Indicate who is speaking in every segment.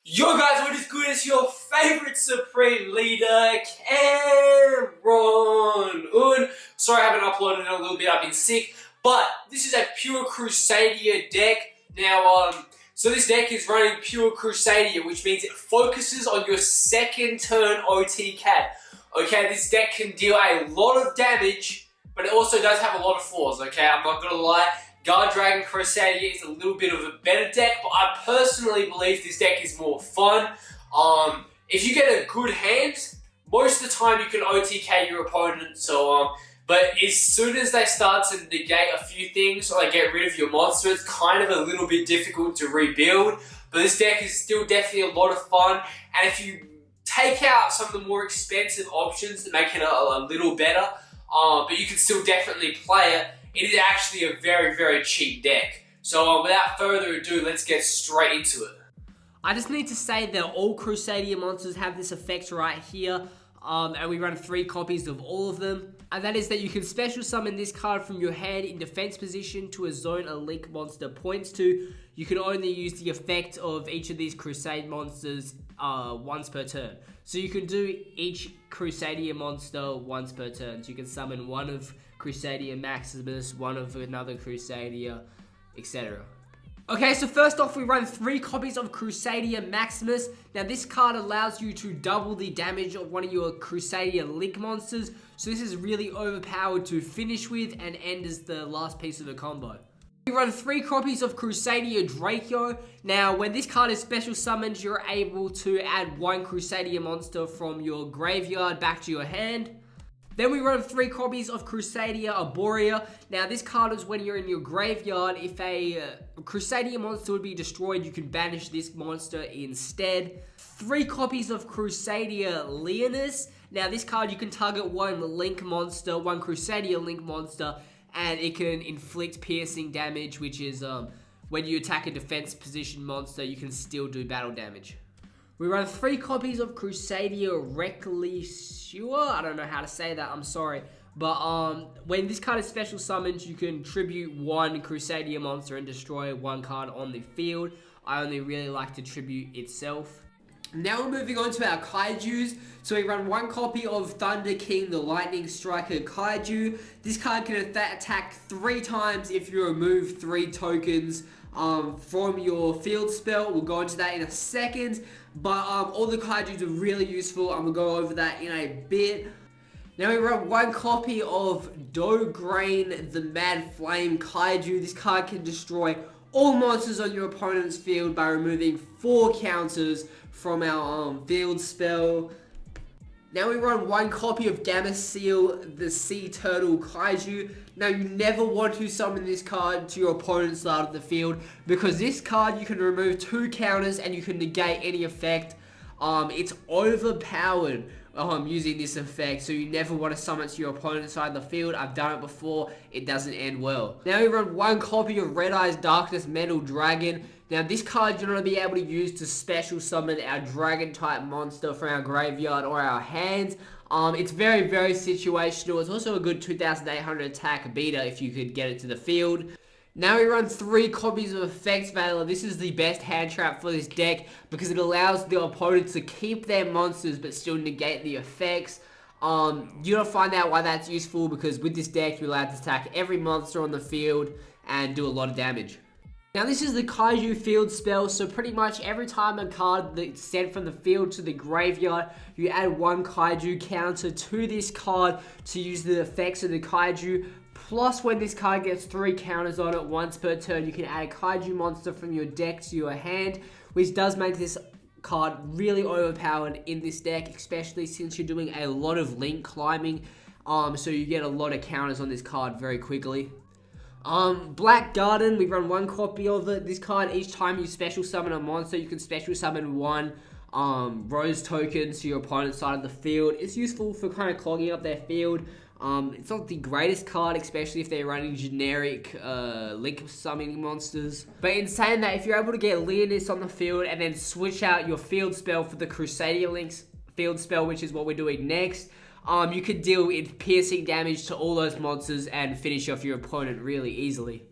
Speaker 1: Yo guys, what is good? It's your favorite Supreme Leader, Cameron. Sorry I haven't uploaded in a little bit, I've been sick. But this is a pure Crusadia deck. Now, so this deck is running pure Crusadia, which means it focuses on your second turn OTK. Okay, this deck can deal a lot of damage, but it also does have a lot of flaws, okay? I'm not gonna lie. Guard Dragon Crusadia is a little bit of a better deck, but I personally believe this deck is more fun. If you get a good hand, most of the time you can OTK your opponent, but as soon as they start to negate a few things or they get rid of your monster, it's kind of a little bit difficult to rebuild. But this deck is still definitely a lot of fun, and if you take out some of the more expensive options that make it a little better, but you can still definitely play it, it is actually a very, very cheap deck. So without further ado, let's get straight into it.
Speaker 2: I just need to say that all Crusadia monsters have this effect right here, and we run 3 copies of all of them. And that is that you can special summon this card from your hand in defense position to a zone a link monster points to. You can only use the effect of each of these Crusade monsters once per turn. So you can do each Crusadia monster once per turn. So you can summon one of Crusadia Maximus, one of another Crusadia, etc. Okay, so first off, we run 3 copies of Crusadia Maximus. Now, this card allows you to double the damage of one of your Crusadia Link monsters. So this is really overpowered to finish with and end as the last piece of the combo. We run 3 copies of Crusadia Draco. Now, when this card is special summoned, you're able to add 1 Crusadia monster from your graveyard back to your hand. Then we run 3 copies of Crusadia Arborea. Now, this card is when you're in your graveyard. If a Crusadia monster would be destroyed, you can banish this monster instead. 3 copies of Crusadia Leonis. Now, this card, you can target 1 Link monster, 1 Crusadia Link monster, and it can inflict piercing damage, which is when you attack a defense position monster, you can still do battle damage. We run 3 copies of Crusadia Reclisure. I don't know how to say that, I'm sorry. But when this card is special summoned, you can tribute 1 Crusadia monster and destroy 1 card on the field. I only really like to tribute itself. Now we're moving on to our Kaijus. So we run 1 copy of Thunder King, the Lightning Striker Kaiju. This card can attack 3 times if you remove 3 tokens from your field spell. We'll go into that in a second. But all the Kaijus are really useful, and we'll go over that in a bit. Now we run 1 copy of Dograin, the Mad Flame Kaiju. This card can destroy all monsters on your opponent's field by removing 4 counters from our field spell. Now we run 1 copy of Gameciel, the Sea Turtle Kaiju. Now you never want to summon this card to your opponent's side of the field, because this card you can remove 2 counters and you can negate any effect. It's overpowered using this effect, so you never want to summon it to your opponent's side of the field. I've done it before, it doesn't end well. Now we run 1 copy of Red Eyes Darkness Metal Dragon. Now this card you're going to be able to use to special summon our dragon type monster from our graveyard or our hands. It's very, very situational. It's also a good 2,800 attack beta if you could get it to the field. Now we run 3 copies of Effects Veiler. This is the best hand trap for this deck because it allows the opponent to keep their monsters but still negate the effects. You're going to find out why that's useful, because with this deck you're allowed to attack every monster on the field and do a lot of damage. Now this is the Kaiju field spell, so pretty much every time a card that's sent from the field to the graveyard, you add 1 Kaiju counter to this card to use the effects of the Kaiju. Plus, when this card gets 3 counters on it once per turn, you can add a Kaiju monster from your deck to your hand, which does make this card really overpowered in this deck, especially since you're doing a lot of link climbing, so you get a lot of counters on this card very quickly. Black Garden, we run 1 copy of it. This card, each time you special summon a monster, you can special summon 1 Rose token to your opponent's side of the field. It's useful for kind of clogging up their field. It's not the greatest card, especially if they're running generic link summoning monsters. But in saying that, if you're able to get Leonis on the field and then switch out your field spell for the Crusadia Link's field spell, which is what we're doing next, you could deal with piercing damage to all those monsters and finish off your opponent really easily.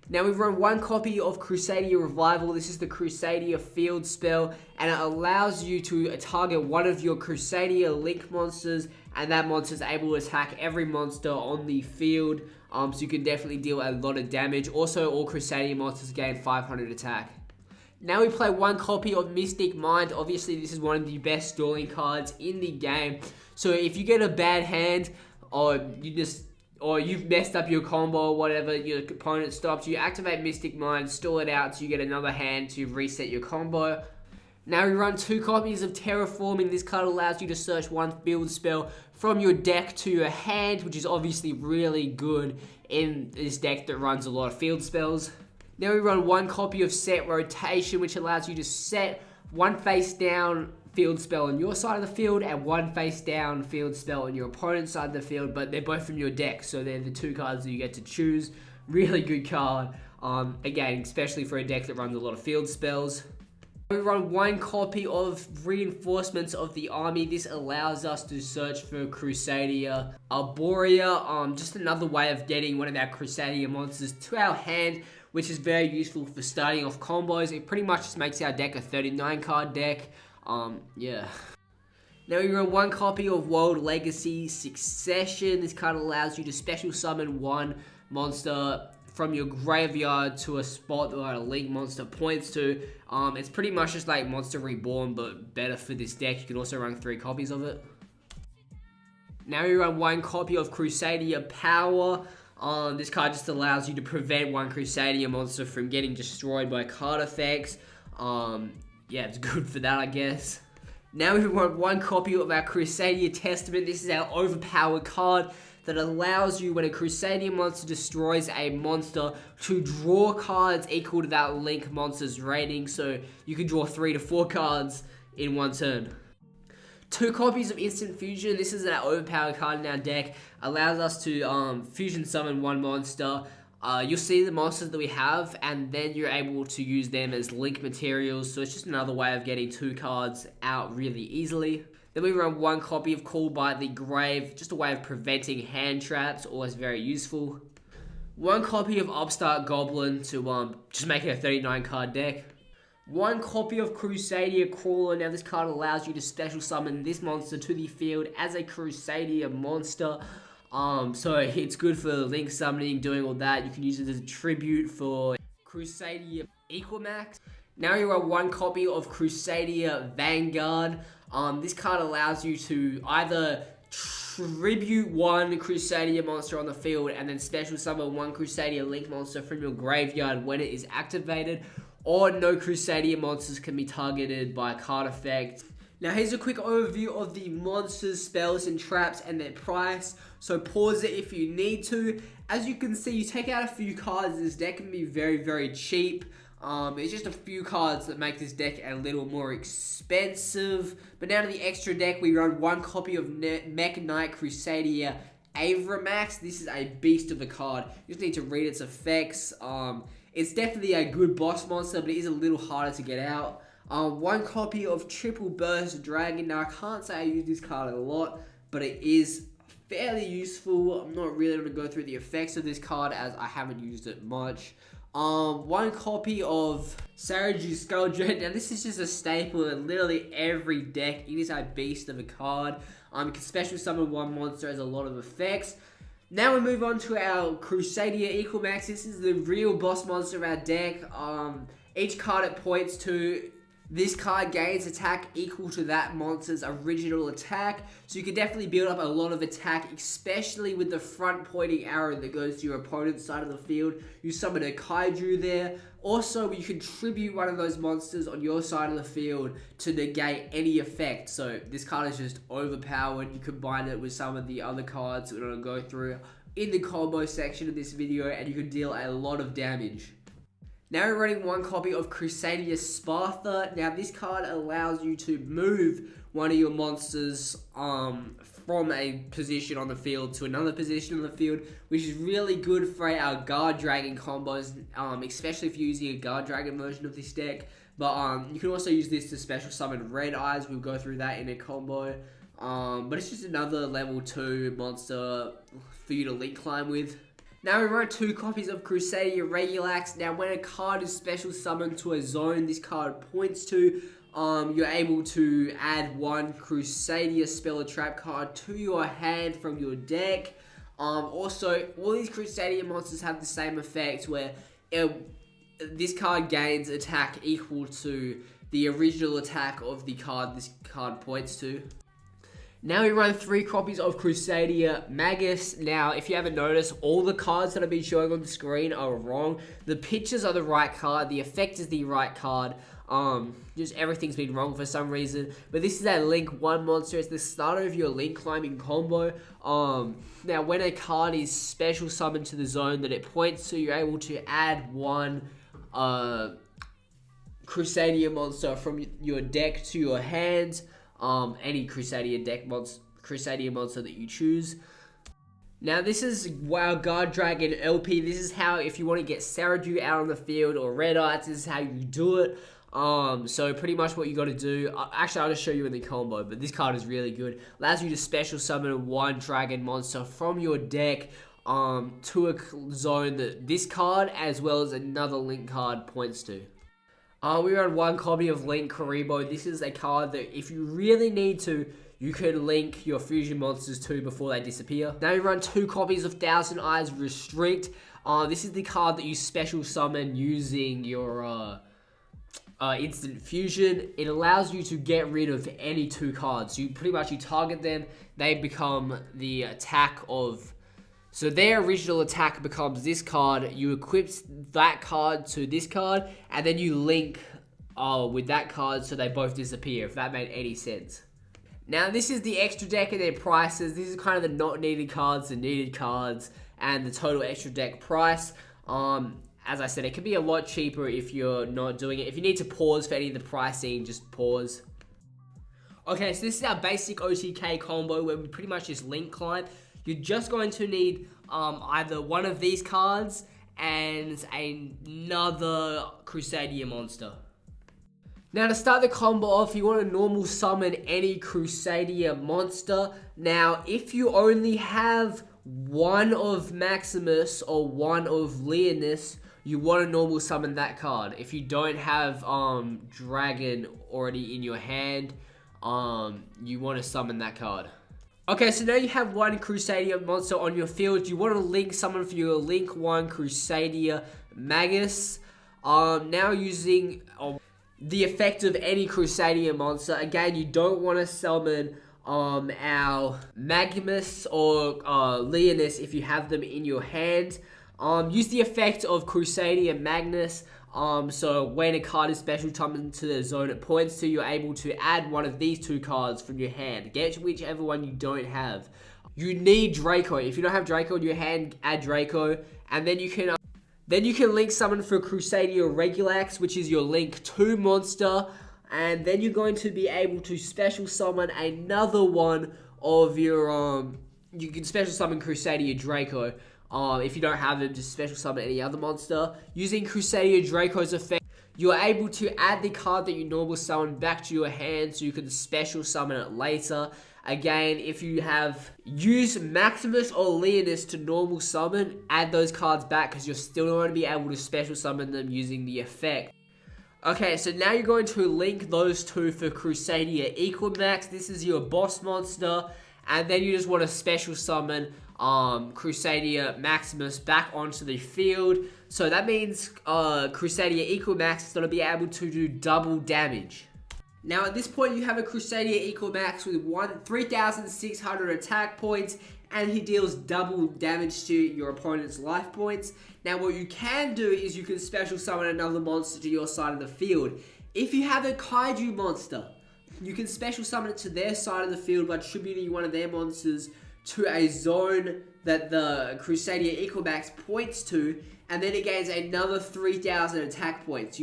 Speaker 2: Now we've run one copy of Crusadia Revival. This is the Crusadia field spell, and it allows you to target one of your Crusadia link monsters, and that monster is able to attack every monster on the field. So you can definitely deal a lot of damage. Also, all Crusadia monsters gain 500 attack. Now we play one copy of Mystic Mind. Obviously, this is one of the best dueling cards in the game. So if you get a bad hand, or you've messed up your combo or whatever, your opponent stops, you activate Mystic Mind, store it out so you get another hand to reset your combo. Now we run two copies of Terraforming. This card allows you to search one field spell from your deck to your hand, which is obviously really good in this deck that runs a lot of field spells. Now we run one copy of Set Rotation, which allows you to set one face down field spell on your side of the field and one face down field spell on your opponent's side of the field, but they're both from your deck, so they're the two cards that you get to choose. Really good card, again, especially for a deck that runs a lot of field spells. We run one copy of Reinforcements of the Army. This allows us to search for Crusadia Arborea, just another way of getting one of our Crusadia monsters to our hand, which is very useful for starting off combos. It pretty much just makes our deck a 39 card deck. Yeah. Now we run one copy of World Legacy Succession. This card allows you to special summon one monster from your graveyard to a spot that a link monster points to. It's pretty much just like Monster Reborn, but better for this deck. You can also run 3 copies of it. Now we run one copy of Crusadia Power. This card just allows you to prevent one Crusadia monster from getting destroyed by card effects. Yeah, it's good for that, I guess. Now we want one copy of our Crusadia Testament. This is our overpowered card that allows you, when a Crusadia monster destroys a monster, to draw cards equal to that link monster's rating. So you can draw 3 to 4 cards in one turn. 2 copies of Instant Fusion. This is an overpowered card in our deck. Allows us to fusion summon one monster. You'll see the monsters that we have, and then you're able to use them as link materials. So it's just another way of getting 2 cards out really easily. Then we run one copy of Call by the Grave, just a way of preventing hand traps, always very useful. One copy of Upstart Goblin to just make it a 39 card deck. One copy of Crusadia Crawler. Now this card allows you to special summon this monster to the field as a Crusadia monster. So it's good for link summoning, doing all that. You can use it as a tribute for Crusadia Equimax. Now you run one copy of Crusadia Vanguard. This card allows you to either tribute one Crusadia monster on the field and then special summon one Crusadia link monster from your graveyard when it is activated, or no Crusadia monsters can be targeted by a card effect. Now here's a quick overview of the monsters, spells, and traps and their price. So pause it if you need to. As you can see, you take out a few cards, this deck can be very, very cheap. It's just a few cards that make this deck a little more expensive. But now to the extra deck, we run one copy of Mech Knight Crusadia Avramax. This is a beast of a card. You just need to read its effects. It's definitely a good boss monster, but it is a little harder to get out. One copy of Triple Burst Dragon. Now I can't say I use this card a lot, but it is fairly useful. I'm not really going to go through the effects of this card as I haven't used it much. One copy of Saraju's Skull Dread. Now this is just a staple in literally every deck. It is a beast of a card. You can special summon one monster, has a lot of effects. Now we move on to our Crusadia Equimax. This is the real boss monster of our deck. Each card it points to, this card gains attack equal to that monster's original attack. So you can definitely build up a lot of attack, especially with the front pointing arrow that goes to your opponent's side of the field. You summon a Kaiju there. Also, you can tribute one of those monsters on your side of the field to negate any effect. So this card is just overpowered. You combine it with some of the other cards that we're going to go through in the combo section of this video, and you can deal a lot of damage. Now we're running one copy of Crusadia Sparta. Now this card allows you to move one of your monsters from a position on the field to another position on the field, which is really good for our Guard Dragon combos, especially if you're using a Guard Dragon version of this deck. But you can also use this to special summon Red Eyes. We'll go through that in a combo. But it's just another level 2 monster for you to link climb with. Now we run 2 copies of Crusadia Regulax. Now when a card is special summoned to a zone this card points to, you're able to add 1 Crusadia spell or trap card to your hand from your deck. Also, all these Crusadia monsters have the same effect where this card gains attack equal to the original attack of the card this card points to. Now we run 3 copies of Crusadia Magus. Now, if you haven't noticed, all the cards that I've been showing on the screen are wrong. The pictures are the right card, the effect is the right card. Just everything's been wrong for some reason. But this is a Link 1 monster. It's the starter of your Link climbing combo. Now, when a card is special summoned to the zone that it points to, you're able to add 1 Crusadia monster from your deck to your hand. Any Crusadia monster that you choose. Now this is Guard Dragon LP. This is how, if you want to get Seradu out on the field or Red Eyes, this is how you do it. So pretty much what you got to do, actually I'll just show you in the combo, but this card is really good. Allows you to special summon 1 dragon monster from your deck to a zone that this card as well as another Link card points to. We run 1 copy of Link Karibo. This is a card that if you really need to, you can link your fusion monsters to before they disappear. Now we run 2 copies of Thousand Eyes Restrict. This is the card that you special summon using your instant fusion. It allows you to get rid of any 2 cards. You target them, they become the attack of... So their original attack becomes this card, you equip that card to this card, and then you link with that card so they both disappear, if that made any sense. Now this is the extra deck and their prices. This is kind of the not needed cards, the needed cards, and the total extra deck price. As I said, it can be a lot cheaper if you're not doing it. If you need to pause for any of the pricing, just pause. Okay, so this is our basic OTK combo where we pretty much just link climb. You're just going to need either one of these cards and another Crusadia monster. Now to start the combo off, you want to normal summon any Crusadia monster. Now if you only have 1 of Maximus or 1 of Leonis, you want to normal summon that card. If you don't have Dragon already in your hand, you want to summon that card. Okay, so now you have 1 Crusadia monster on your field. You want to link summon for your Link 1 Crusadia Magus. Now using the effect of any Crusadia monster. Again, you don't want to summon our Maximus or Leonis if you have them in your hand. Use the effect of Crusadia Magnus. So when a card is special summoned to the zone it points to, you're able to add 1 of these 2 cards from your hand. Get whichever one you don't have. You need Draco. If you don't have Draco in your hand, add Draco, and then you can link summon for Crusadia Regulax, which is your Link 2 monster, and then you're going to be able to special summon another one of your you can special summon Crusadia Draco. If you don't have them, just special summon any other monster. Using Crusadia Draco's effect, you're able to add the card that you normal summon back to your hand so you can special summon it later. Again, if you have used Maximus or Leonis to normal summon, add those cards back because you're still not going to be able to special summon them using the effect. Okay, so now you're going to link those 2 for Crusadia Equimax. This is your boss monster. And then you just want to special summon Crusadia Maximus back onto the field. So that means Crusadia Equimax is going to be able to do double damage. Now at this point you have a Crusadia Equimax with 3,600 attack points, and he deals double damage to your opponent's life points. Now what you can do is you can special summon another monster to your side of the field. If you have a Kaiju monster, you can special summon it to their side of the field by attributing 1 of their monsters to a zone that the Crusadia Equimax points to, and then it gains another 3,000 attack points.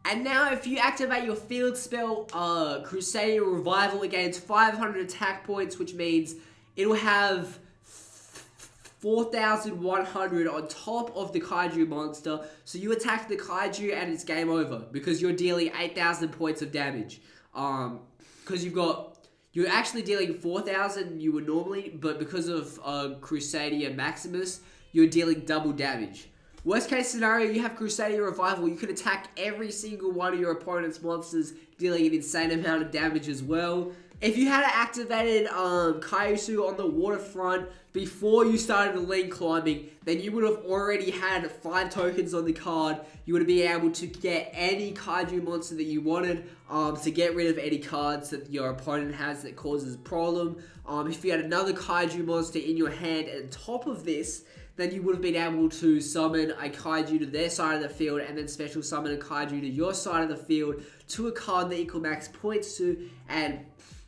Speaker 2: And now if you activate your field spell, Crusadia Revival, it gains 500 attack points, which means it'll have 4,100 on top of the Kaiju monster. So you attack the Kaiju and it's game over because you're dealing 8,000 points of damage. Because you're actually dealing 4,000 you would normally, but because of Crusadia Maximus, you're dealing double damage. Worst case scenario, you have Crusadia Revival, you can attack every single one of your opponent's monsters, dealing an insane amount of damage as well. If you had activated Kaiusu on the waterfront before you started the lane climbing, then you would have already had 5 tokens on the card. You would be able to get any kaiju monster that you wanted to get rid of any cards that your opponent has that causes a problem. If you had another kaiju monster in your hand on top of this, then you would have been able to summon a kaiju to their side of the field and then special summon a kaiju to your side of the field to a card that equal max points to, and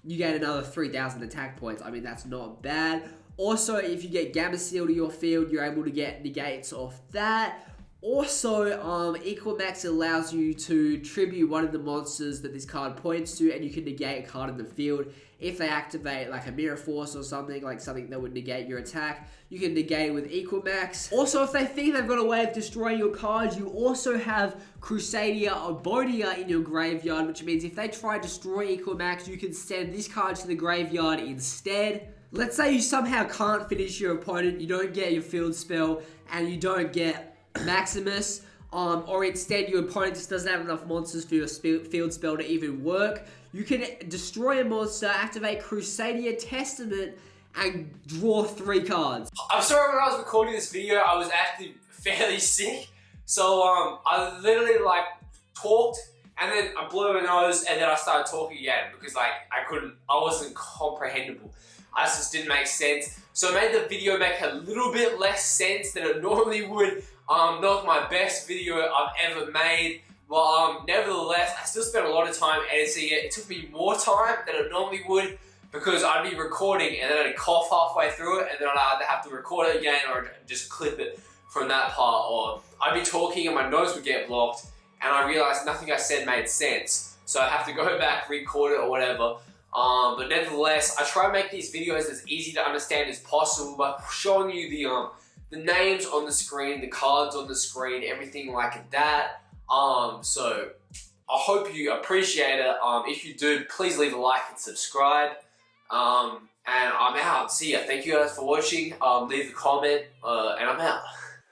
Speaker 2: you get another 3,000 attack points. I mean, that's not bad. Also, if you get Gamma Seal to your field, you're able to get negates off that. Also, Equal Max allows you to tribute one of the monsters that this card points to, and you can negate a card in the field. If they activate like a Mirror Force or something, like something that would negate your attack, you can negate it with Equal Max. Also, if they think they've got a way of destroying your cards, you also have Crusadia Obodia in your graveyard, which means if they try to destroy Equal Max, you can send this card to the graveyard instead. Let's say you somehow can't finish your opponent, you don't get your field spell, and you don't get Maximus, or instead your opponent just doesn't have enough monsters for your field spell to even work. You can destroy a monster, activate Crusadia Testament, and draw 3 cards.
Speaker 1: I'm sorry, when I was recording this video, I was actually fairly sick. So I literally like talked, and then I blew my nose, and then I started talking again because like I wasn't comprehensible. I just didn't make sense. So I made the video make a little bit less sense than it normally would. Not my best video I've ever made. But nevertheless, I still spent a lot of time editing it. It took me more time than it normally would because I'd be recording and then I'd cough halfway through it and then I'd either have to record it again or just clip it from that part. Or I'd be talking and my nose would get blocked and I realized nothing I said made sense. So I'd have to go back, record it or whatever. But nevertheless, I try to make these videos as easy to understand as possible by showing you the names on the screen, the cards on the screen, everything like that. So I hope you appreciate it. If you do, please leave a like and subscribe. And I'm out. See ya. Thank you guys for watching. Leave a comment, and I'm out.